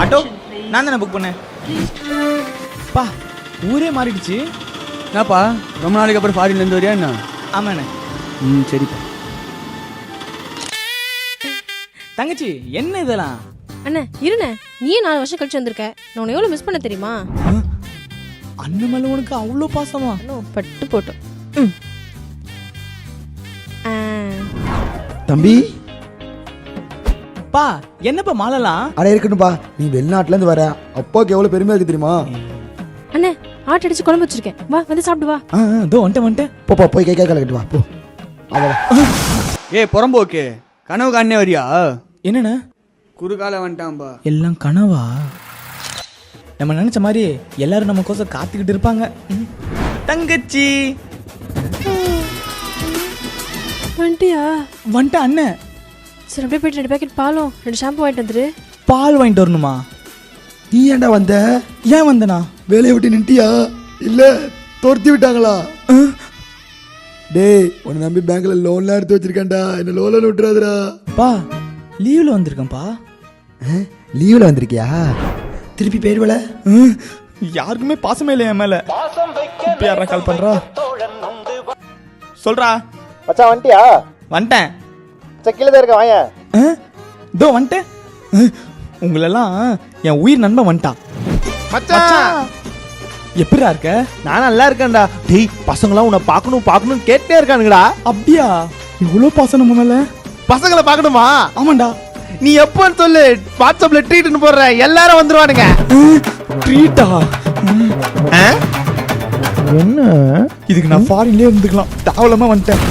Auto நான் தானே book பண்ணேன். பா ஊரே மாறிடுச்சு. என்னப்பா ரொம்ப நாளைக்கு அப்புறம் ஃபாரின்லேருந்து வரியா என்ன? ஆமாண்ணே. சரிப்பா. தங்கச்சி என்ன இதெல்லாம்? அண்ணே இருண்ணே, நீயே 4 வருஷம் கழிச்சு வந்திருக்க. நான் உன்னை எவ்வளோ மிஸ் பண்ண தெரியுமா? அண்ணன் மேல உனக்கு அவ்வளோ பாசமா? இன்னும் பட்டு போட்டோம். தம்பி பா என்னப்பா மாலலாம்? அட இருக்கட்டும்பா, நீ வெளிநாட்டுலேருந்து வர அப்பாவுக்கு எவ்வளோ பெருமையாக இருக்கு தெரியுமா? அண்ணே ஆட்டு அடிச்சு குழம்பு வச்சிருக்கேன், வா வந்து சாப்பிட்டு வா. இதோ வந்துட்டேன். போப்பா போய் கை காலை கட்டு வா போ. அவ்வளோ ஏய் புறம்போக்கு, கனவு காணே வரியா? என்னண்ணே குறுகால வந்துட்டான்பா. எல்லாம் கனவா? நம்ம நினைச்ச மாதிரி எல்லாரும் நம்ம கோசம் காத்துக்கிட்டு இருப்பாங்க. தங்கச்சி வந்துட்டியா? வந்துட்ட அண்ணன். சரி அப்படியே போயிட்டு 2 பேக்கெட் பாலும் 2 ஷாம்பு வாங்கிட்டு வந்துரு. பால் வாங்கிட்டு வரணுமா? நீ ஏன்டா வந்த? ஏன் வந்தனா? வேலையை விட்டு நின்ட்டியா இல்லை துரத்தி விட்டாங்களா? டேய் உன்னை நம்பி பேங்க்ல லோன்லாம் எடுத்து வச்சிருக்கேன்டா, என்ன லோன்ல விட்டுறாதுடா. பா லீவ்ல வந்திருக்கேன்ப்பா. லீவில் வந்திருக்கியா? திருப்பி போயிடுவல? யாருக்குமே பாசமே இல்லை என் மேல. இப்ப யாரா கால் பண்றா? சொல்றா. மச்சான் வந்துட்டியா? வந்துட்டேன். கீழே தான் இருக்க, வாங்க. இதோ வந்துட்டேன். உங்களெல்லாம் என் உயிர் நண்பன் வந்துட்டான். மச்சான் எப்படிடா இருக்க? நான் நல்லா இருக்கேன்டா. டேய் பசங்களாம் உன்னை பார்க்கணும் கேட்டே இருக்கானுங்கடா. அப்படியா? இவ்வளோ பாசம் நம்ம மேல? பசங்களை பார்க்கணுமா? ஆமாண்டா. நீ எப்பன்னு சொல்லு, வாட்ஸ்அப்ல ட்ரீட்னு போடுற, எல்லாரும் வந்துருவானுங்க. ட்ரீட்டா? என்ன இதுக்கு நான் ஃபாரின்லயே இருந்துக்கலாம். தாவலமா வந்துட்டேன்.